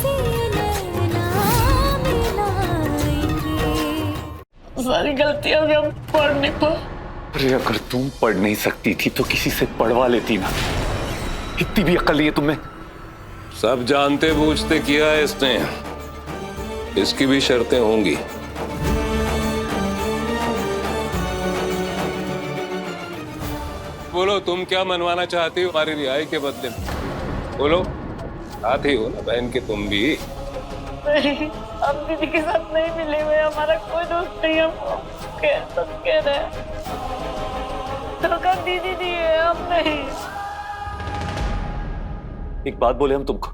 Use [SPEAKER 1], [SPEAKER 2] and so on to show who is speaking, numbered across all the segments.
[SPEAKER 1] से नैना मिलाएंगे।
[SPEAKER 2] सारी गलतियां भी हम पढ़ नहीं पा।
[SPEAKER 3] अरे अगर तुम पढ़ नहीं सकती थी तो किसी से पढ़वा लेती ना। इतनी भी अक्ल नहीं है तुम्हें।
[SPEAKER 4] सब जानते बूझते किया है इसने, इसकी भी शर्तें होंगी। बोलो तुम क्या मनवाना चाहती हो हमारी रिहाई के बदले में? बोलो, साथ ही हो ना बहन के तुम भी।
[SPEAKER 2] नहीं, हम दीदी के साथ नहीं मिले हुए, हमारा कोई दोस्त नहीं। हम सब कह रहे हैं धोखा दीदी दी है, हम नहीं।
[SPEAKER 3] एक बात बोले हम तुमको,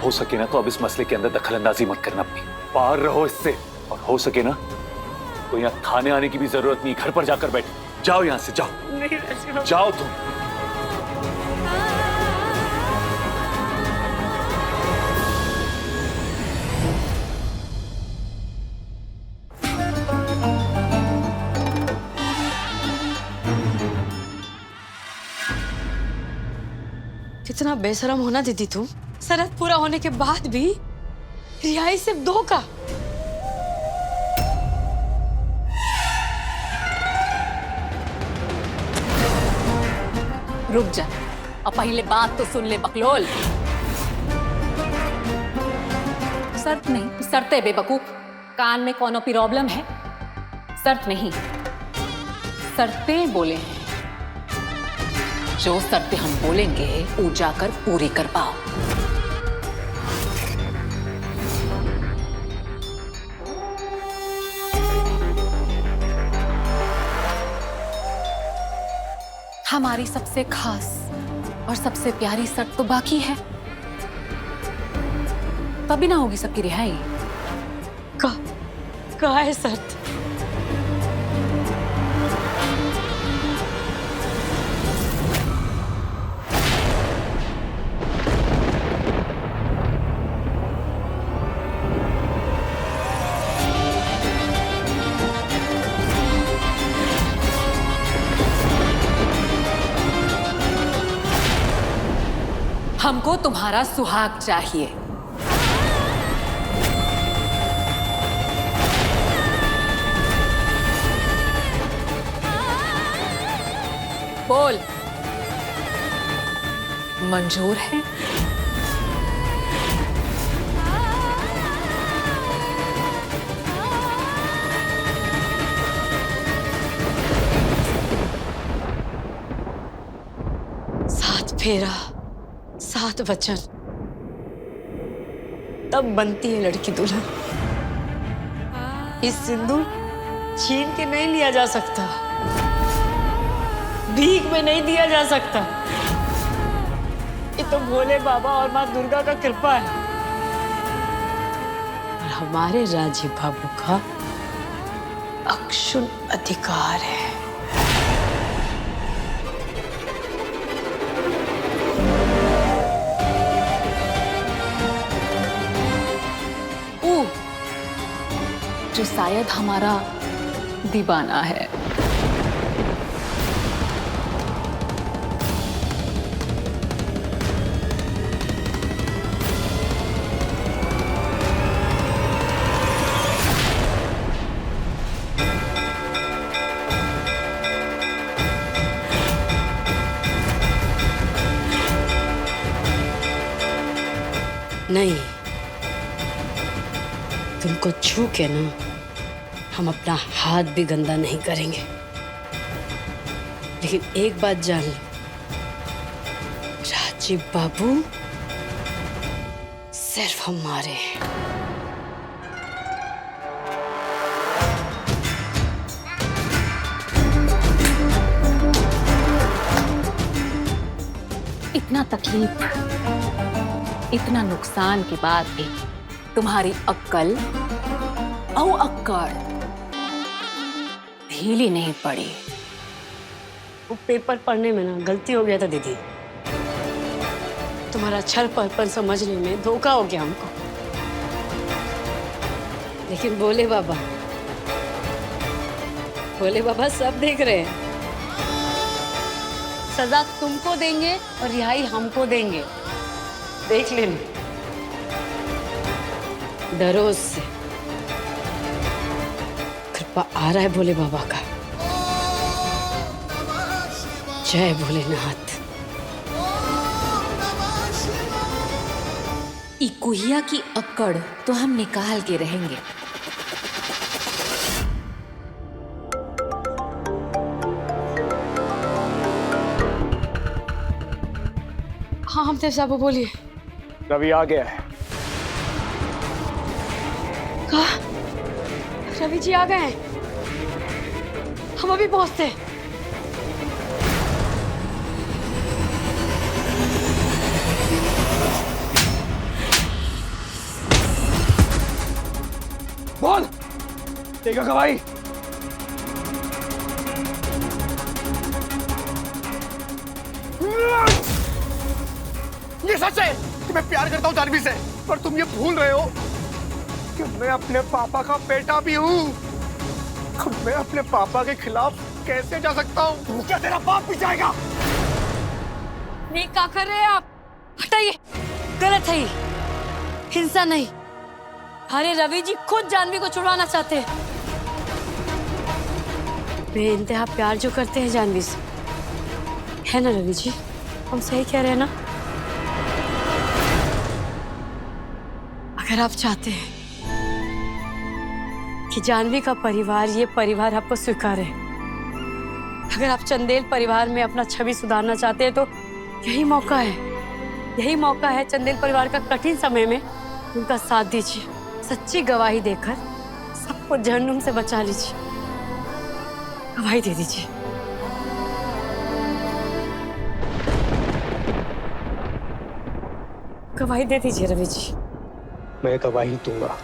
[SPEAKER 3] हो सके ना तो अब इस मसले के अंदर दखलंदाजी मत करना अपनी, पार रहो इससे। और हो सके ना तो यहाँ थाने आने की भी जरूरत नहीं, घर पर जाकर बैठो। जाओ यहाँ से, जाओ।
[SPEAKER 2] नहीं,
[SPEAKER 3] जाओ तुम।
[SPEAKER 5] कितना बेशरम होना दीदी तुम। सरहद पूरा होने के बाद भी रिहाई सिर्फ 2 का।
[SPEAKER 6] रुक जा, अब पहले बात तो सुन ले बकलोल। शर्त नहीं, शर्तें बेवकूफ। कान में कोनो प्रॉब्लम है? शर्त नहीं, शर्तें बोले हैं। जो शर्तें हम बोलेंगे वो जाकर पूरी कर पाओ। हमारी सबसे खास और सबसे प्यारी शर्त तो बाकी है, तभी ना होगी सबकी रिहाई।
[SPEAKER 5] कहा है शर्त?
[SPEAKER 6] हमको तुम्हारा सुहाग चाहिए। बोल, मंजूर है?
[SPEAKER 5] सात फेरा, 7 वचन, तब बनती है लड़की दुल्हन। इस सिंदूर छीन के नहीं लिया जा सकता, भीख में नहीं दिया जा सकता। ये तो भोले बाबा और माँ दुर्गा का कृपा है और हमारे राजीव बाबू का अक्षुण अधिकार है।
[SPEAKER 6] जो शायद हमारा दीवाना है।
[SPEAKER 5] नहीं, तुमको छू के ना हम अपना हाथ भी गंदा नहीं करेंगे। लेकिन एक बात जान लो, राजीव बाबू सिर्फ हमारे हैं।
[SPEAKER 6] इतना तकलीफ, इतना नुकसान के बाद भी तुम्हारी अक्ल और अक्कड़ ढीली नहीं पड़ी।
[SPEAKER 5] वो पेपर पढ़ने में ना गलती हो गया था दीदी। तुम्हारा छल परपन समझने में धोखा हो गया हमको। लेकिन भोले बाबा सब देख रहे हैं। सजा तुमको देंगे और रिहाई हमको देंगे। देख लेना, डरो उससे। कृपा आ रहा है भोले बाबा का। जय भोलेनाथ।
[SPEAKER 6] इकुहिया की अक्कड़ तो हम निकाल के रहेंगे।
[SPEAKER 5] हाँ हम साहब बोलिए।
[SPEAKER 3] रवि आ गया है।
[SPEAKER 5] कहा? रवि जी आ गए हैं। हम अभी पहुंचते हैं।
[SPEAKER 3] बोल, देगा गवाही।
[SPEAKER 1] ये सच है कि मैं प्यार करता हूँ जानवी से, पर तुम ये भूल रहे हो कि मैं अपने पापा का बेटा भी हूँ। मैं अपने पापा के खिलाफ कैसे जा सकता हूँ? क्या तेरा बाप भी जाएगा?
[SPEAKER 5] नहीं, क्या कर रहे हैं आप? हटाइए, गलत है ये। हिंसा नहीं। अरे रवि जी खुद जानवी को छुड़वाना चाहते हैं। बेइंतहा प्यार जो करते हैं जानवी से, है ना रवि जी? हम सही कह रहे हैं ना? अगर आप चाहते हैं कि जानवी का परिवार, ये परिवार आपको स्वीकारे, अगर आप चंदेल परिवार में अपना छवि सुधारना चाहते हैं, तो यही मौका है। यही मौका है चंदेल परिवार का कठिन समय में उनका साथ दीजिए। सच्ची गवाही देकर सबको जहन्नुम से बचा लीजिए। गवाही दे दीजिए। गवाही दे दीजिए रवि जी।
[SPEAKER 1] मैं गवाही दूंगा।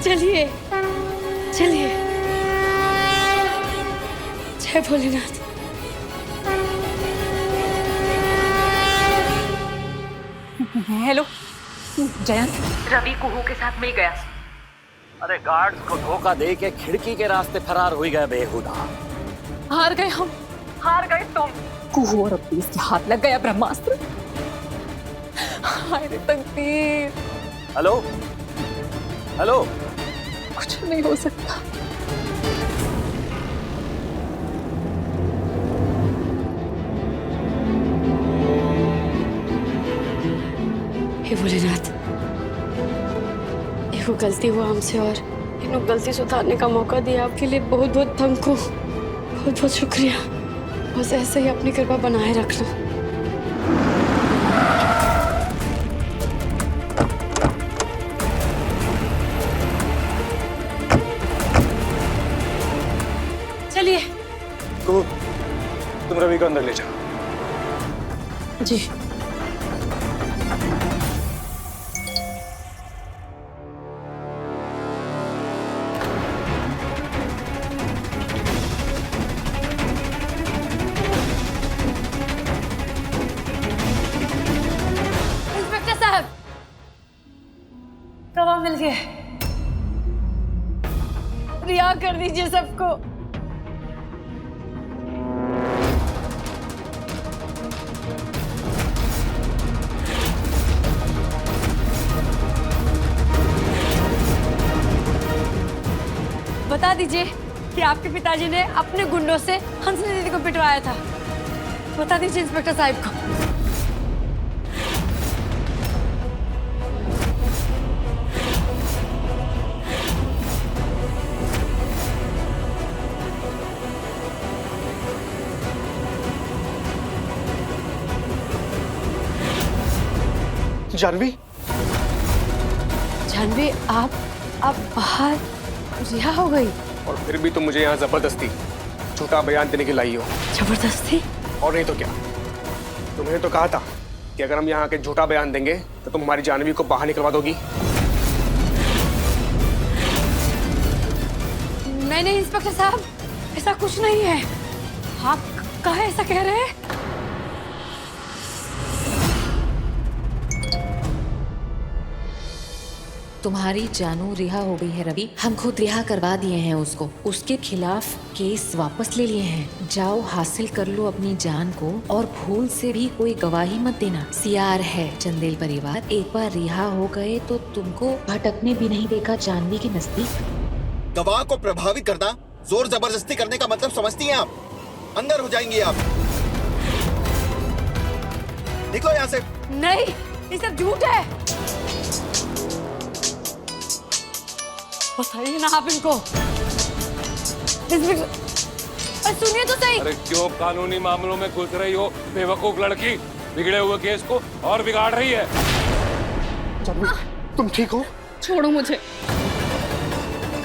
[SPEAKER 5] चलिए चलिए। जय भोलेनाथ।
[SPEAKER 6] हेलो जयंत।
[SPEAKER 7] रवि कुहू के साथ मिल गया।
[SPEAKER 8] अरे गार्ड्स को धोखा दे के खिड़की के रास्ते फरार हो गए बेहुदा।
[SPEAKER 6] हार गए हम।
[SPEAKER 7] हार गए तुम।
[SPEAKER 6] कुहू और अपनी इसके हाथ लग गया ब्रह्मास्त्र। हाय रे तकदीर।
[SPEAKER 8] Hello hello.
[SPEAKER 6] कुछ नहीं हो सकता।
[SPEAKER 5] हे भोलेनाथ, एगो गलती हुआ हमसे और इनको गलती सुधारने का मौका दिया। आपके लिए बहुत बहुत तुमको बहुत बहुत शुक्रिया। बस ऐसे ही अपनी कृपा बनाए रखना। चलिए।
[SPEAKER 1] तुम रवि को अंदर ले जाओ।
[SPEAKER 5] जी। इंस्पेक्टर साहब, गवाह मिल गए। रिहा कर दीजिए सबको। बता दीजिए कि आपके पिताजी ने अपने गुंडों से हंसनी दीदी को पिटवाया था। बता दीजिए इंस्पेक्टर साहब को।
[SPEAKER 1] जानवी,
[SPEAKER 5] जानवी, आप बाहर रिहा हो गई?
[SPEAKER 1] और फिर भी तुम मुझे यहाँ जबरदस्ती झूठा बयान देने के लाई हो।
[SPEAKER 5] जबरदस्ती?
[SPEAKER 1] और नहीं तो क्या। तुमने तो कहा था कि अगर हम यहाँ के झूठा बयान देंगे तो तुम हमारी जानवी को बाहर निकलवा दोगी।
[SPEAKER 5] नहीं नहीं इंस्पेक्टर साहब, ऐसा कुछ नहीं है। आप कहाँ ऐसा कह रहे हैं?
[SPEAKER 6] तुम्हारी जानू रिहा हो गई है रवि। हम खुद रिहा करवा दिए हैं उसको। उसके खिलाफ केस वापस ले लिए हैं। जाओ हासिल कर लो अपनी जान को और भूल से भी कोई गवाही मत देना। सियार है चंदेल परिवार, एक बार रिहा हो गए तो तुमको भटकने भी नहीं देखा जानवी के नजदीक।
[SPEAKER 9] गवाह को प्रभावित करना जोर जबरदस्ती करने का मतलब समझती हैं आप? अंदर हो जाएंगी आप। निकलो यहाँ से।
[SPEAKER 5] नहीं, ये सब झूठ है। बताइए ना आप इनको। सुनिए तो सही।
[SPEAKER 4] अरे क्यों कानूनी मामलों में घुस रही हो बेवकूफ लड़की? बिगड़े हुए केस को और बिगाड़ रही है।
[SPEAKER 1] जानवी, तुम ठीक हो?
[SPEAKER 6] छोड़ो मुझे।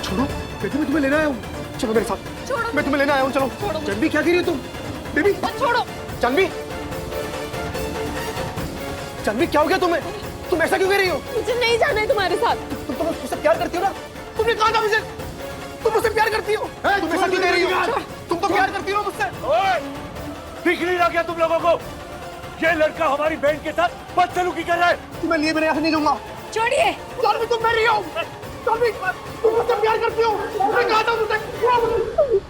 [SPEAKER 1] छोड़ो, बेबी मैं तुम्हें लेने आया हूँ। चलो मेरे साथ। छोड़ो। मैं तुम्हें लेने आया हूँ, चलो। जानवी क्या कह रही हो तुम? बेबी
[SPEAKER 5] छोड़ो।
[SPEAKER 1] जानवी, जानवी क्या हो गया तुम्हें? तुम ऐसा क्यों कह रही हो?
[SPEAKER 5] मुझे नहीं जाना है तुम्हारे साथ।
[SPEAKER 1] तुम तो मुझसे प्यार करती हो ना? तुमने कहा था मुझे तुम मुझसे प्यार करती हो। तुम ऐसा क्यों कह रही हो? तुम तो प्यार करती हो मुझसे।
[SPEAKER 3] दिख नहीं रहा क्या तुम लोगों को? ये लड़का हमारी बहन के साथ बदसलूकी कर रहा है।
[SPEAKER 1] तुम्हें लिए मेरे नहीं दूंगा।
[SPEAKER 5] छोड़िए।
[SPEAKER 1] जानवी तुम मेरी हो। जानवी तुम मुझसे प्यार करती हो। तुमने कहा था मुझसे।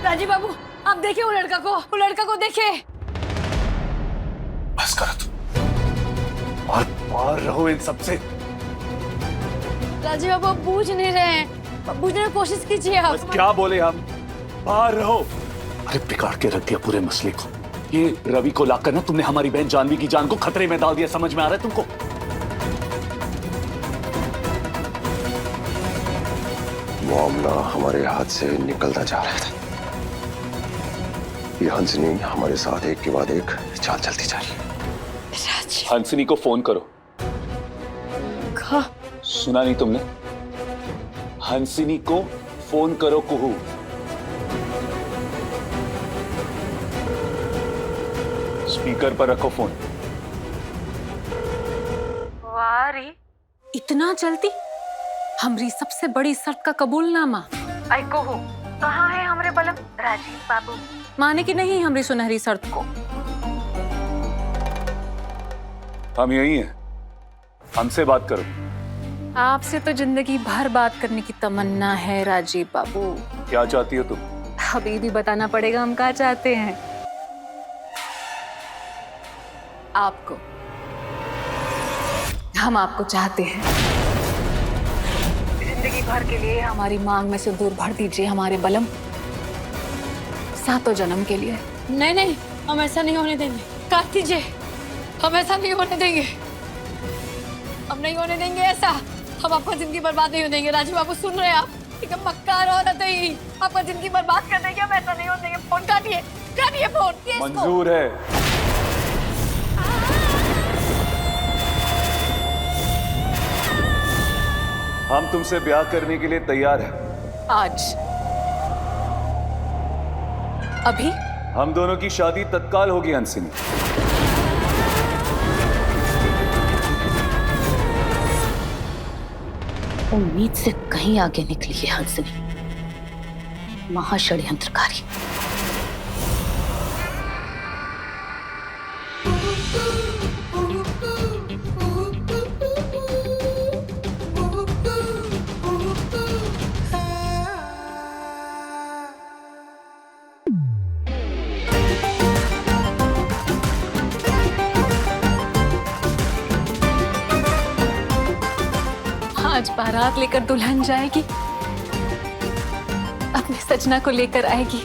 [SPEAKER 5] राजीव बाबू, आप देखिए वो लड़का को देखिए।
[SPEAKER 3] बस करो तुम और पार रहो इन सबसे।
[SPEAKER 5] राजीव बाबू आप बूझ नहीं रहे हैं। बूझने की कोशिश कीजिए आप।
[SPEAKER 3] बस क्या बोले हम? पार रहो। अरे बिगाड़ के रख दिया पूरे मसले को। ये रवि को लाकर ना तुमने हमारी बहन जानवी की जान को खतरे में डाल दिया। समझ में आ रहा है तुमको?
[SPEAKER 10] मामला हमारे हाथ से निकलता जा रहा था। ये हंसनी हमारे साथ एक के बाद एक चाल चलती जा रही है।
[SPEAKER 3] हंसनी को फोन करो।
[SPEAKER 5] कहा?
[SPEAKER 3] सुना नहीं तुमने? हंसनी को फोन करो कुहू। स्पीकर पर रखो फोन।
[SPEAKER 7] वारी
[SPEAKER 6] इतना जल्दी? हमारी सबसे बड़ी शर्त का कबूलनामा।
[SPEAKER 7] आई को हो कहाँ है हमरे बलम? राजीव बाबू
[SPEAKER 6] माने कि नहीं हमारी सुनहरी शर्त को?
[SPEAKER 3] हम यही हैं। हमसे बात करो।
[SPEAKER 6] आपसे तो जिंदगी भर बात करने की तमन्ना है राजीव बाबू।
[SPEAKER 3] क्या चाहती हो तुम?
[SPEAKER 6] अभी भी बताना पड़ेगा हम क्या चाहते हैं। आपको, हम आपको चाहते हैं।
[SPEAKER 7] जिंदगी भर के लिए
[SPEAKER 6] हमारी मांग में से दूर भर दीजिए हमारे बलम। सातों जन्म के लिए।
[SPEAKER 5] नहीं नहीं, हम ऐसा नहीं होने देंगे। काट दीजिए। हम ऐसा नहीं होने देंगे। हम नहीं होने देंगे ऐसा। हम आपको जिंदगी बर्बाद नहीं होने देंगे। राजीव बाबू सुन रहे हैं आप? एकदम मक्कार औरत है ही। आपका जिंदगी बर्बाद कर देंगे। हम ऐसा नहीं होने देंगे। फोन काटिए, काटिए फोन।
[SPEAKER 3] मंजूर है। हम तुमसे ब्याह करने के लिए तैयार हैं।
[SPEAKER 6] आज, अभी?
[SPEAKER 3] हम दोनों की शादी तत्काल होगी हंसिनी।
[SPEAKER 6] उम्मीद से कहीं आगे निकली है हंसनी, महाषड्यंत्रकारी। आज बारात लेकर दुल्हन जाएगी, अपने सजना को लेकर आएगी।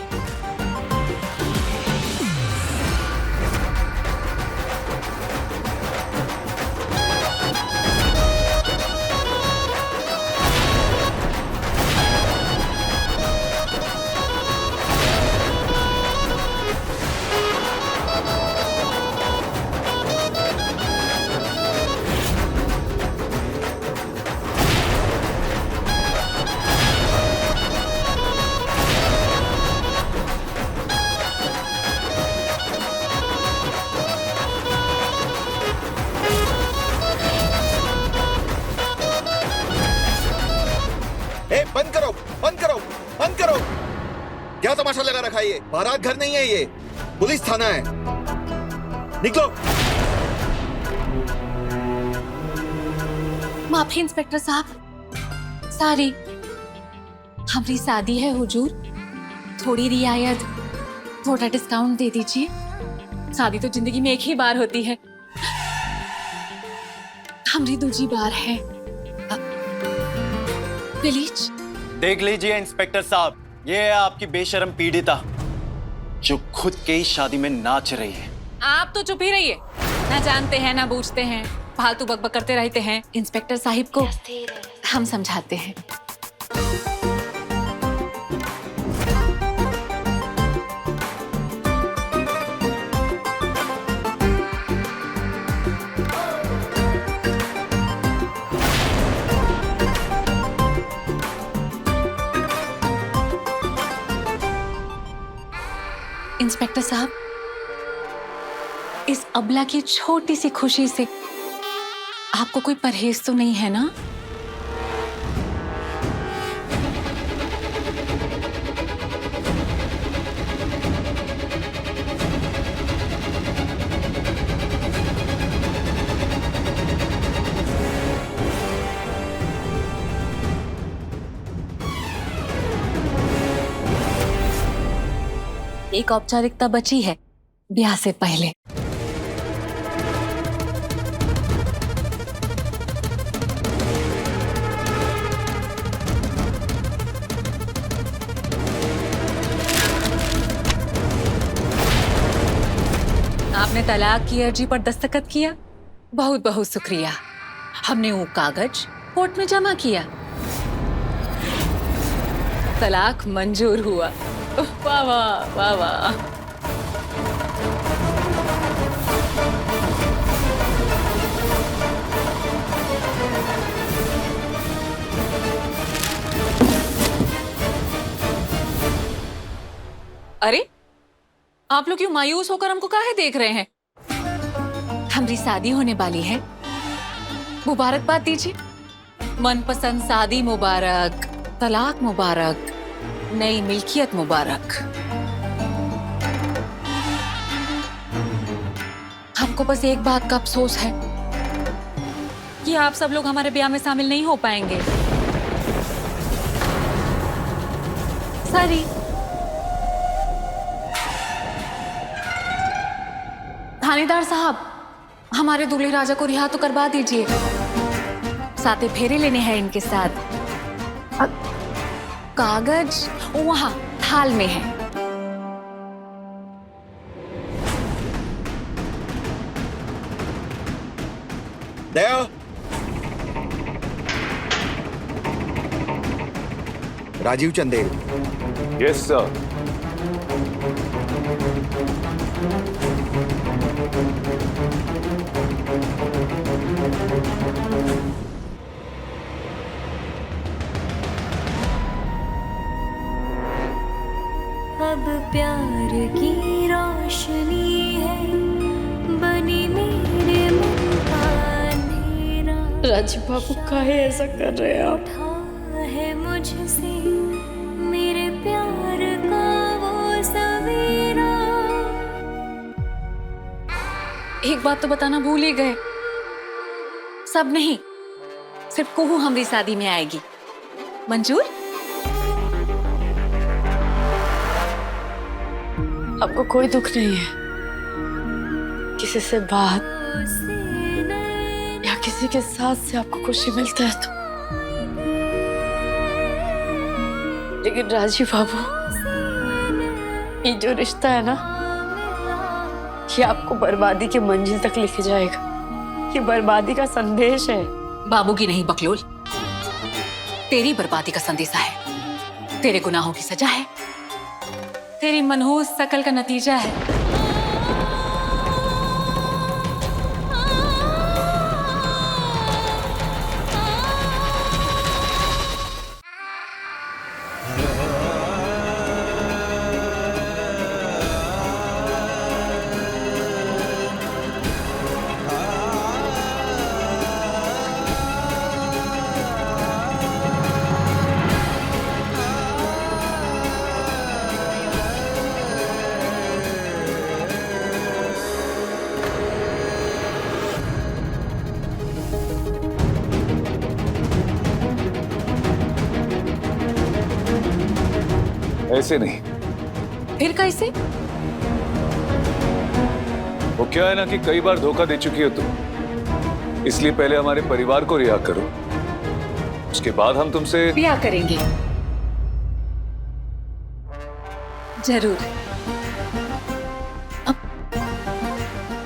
[SPEAKER 9] बंद करो, बंद करो। क्या तमाशा लगा रखा है ये? बारात घर नहीं है ये, पुलिस थाना है। निकलो।
[SPEAKER 6] माफी इंस्पेक्टर साहब, सॉरी। हमारी शादी है हुजूर, थोड़ी रियायत, थोड़ा डिस्काउंट दे दीजिए। शादी तो जिंदगी में एक ही बार होती है, हमारी दूसरी बार है। प्लीज।
[SPEAKER 11] देख लीजिए इंस्पेक्टर साहब, ये है आपकी बेशर्म पीड़िता जो खुद के ही शादी में नाच रही है।
[SPEAKER 6] आप तो चुप ही रहिए, ना जानते हैं ना बूझते हैं, फालतू बकबक करते रहते हैं। इंस्पेक्टर साहिब को हम समझाते हैं। इंस्पेक्टर साहब, इस अबला की छोटी सी खुशी से आपको कोई परहेज तो नहीं है ना? एक औपचारिकता बची है ब्याह से पहले। आपने तलाक की अर्जी पर दस्तखत किया, बहुत बहुत शुक्रिया। हमने वो कागज कोर्ट में जमा किया, तलाक मंजूर हुआ। वाह वाह वाह वाह। अरे आप लोग क्यों मायूस होकर हमको काहे देख रहे हैं? हमारी शादी होने वाली है, मुबारकबाद दीजिए। मनपसंद शादी मुबारक, तलाक मुबारक, नई मिल्कियत मुबारक। हमको बस एक बात का अफसोस है कि आप सब लोग हमारे ब्याह में शामिल नहीं हो पाएंगे। सॉरी। थानेदार साहब, हमारे दूल्हे राजा को रिहा तो करवा दीजिए, साथे फेरे लेने हैं इनके साथ। कागज वहां थाल में है।
[SPEAKER 9] दया, राजीव चंदेल।
[SPEAKER 3] Yes sir.
[SPEAKER 2] अब प्यार की रोशनी है बनी मेरे मन का अंधेरा।
[SPEAKER 5] राजीव बाबू काहे ऐसा कर रहे हैं आप?
[SPEAKER 2] है मुझसे मेरे प्यार का वो सवेरा।
[SPEAKER 6] एक बात तो बताना भूल ही गए, सब नहीं, सिर्फ कोहू हमारी शादी में आएगी। मंजूर?
[SPEAKER 5] आपको कोई दुख नहीं है किसी से बात या किसी के साथ से आपको खुशी मिलता है तो? लेकिन राजीव बाबू, ये जो रिश्ता है ना, ये आपको बर्बादी के मंजिल तक लेके जाएगा। ये बर्बादी का संदेश है।
[SPEAKER 6] बाबू की नहीं बकलोल, तेरी बर्बादी का संदेशा है। तेरे गुनाहों की सजा है, तेरी मनहूस शकल का नतीजा है।
[SPEAKER 3] ऐसे नहीं।
[SPEAKER 6] फिर कैसे?
[SPEAKER 3] वो क्या है ना कि कई बार धोखा दे चुकी हो तुम, इसलिए पहले हमारे परिवार को रिहा करो, उसके बाद हम तुमसे
[SPEAKER 6] ब्याह करेंगे। जरूर।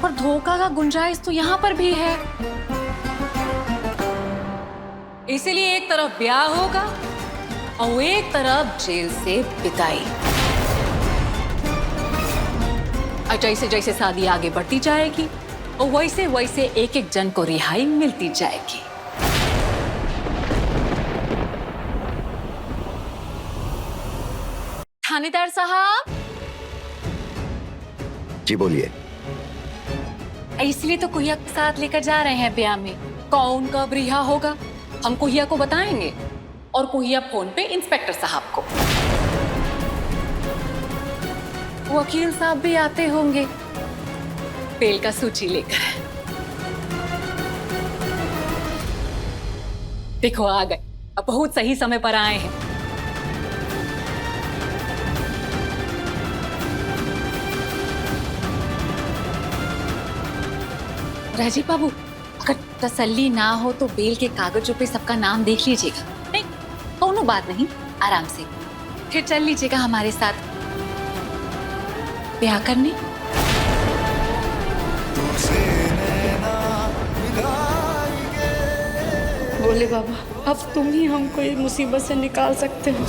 [SPEAKER 6] और धोखा का गुंजाइश तो यहाँ पर भी है, इसीलिए एक तरफ ब्याह होगा और एक तरफ जेल से विदाई। और जैसे जैसे शादी आगे बढ़ती जाएगी और वैसे वैसे एक एक जन को रिहाई मिलती जाएगी। थानेदार साहब।
[SPEAKER 10] जी बोलिए।
[SPEAKER 6] इसलिए तो कुहिया के साथ लेकर जा रहे हैं ब्याह में। कौन कब रिहा होगा हम कुहिया को बताएंगे और कुहिया फोन पे इंस्पेक्टर साहब को। वकील साहब भी आते होंगे बेल का सूची लेकर। देखो आ गए, अब बहुत सही समय पर आए हैं। राजीव बाबू, अगर तसल्ली ना हो तो बेल के कागजों पे सबका नाम देख लीजिएगा। नहीं, कोनो बात नहीं, आराम से फिर चल लीजिएगा हमारे साथ ब्याह करने।
[SPEAKER 5] बोले बाबा, अब तुम ही हमको इस मुसीबत से निकाल सकते हो।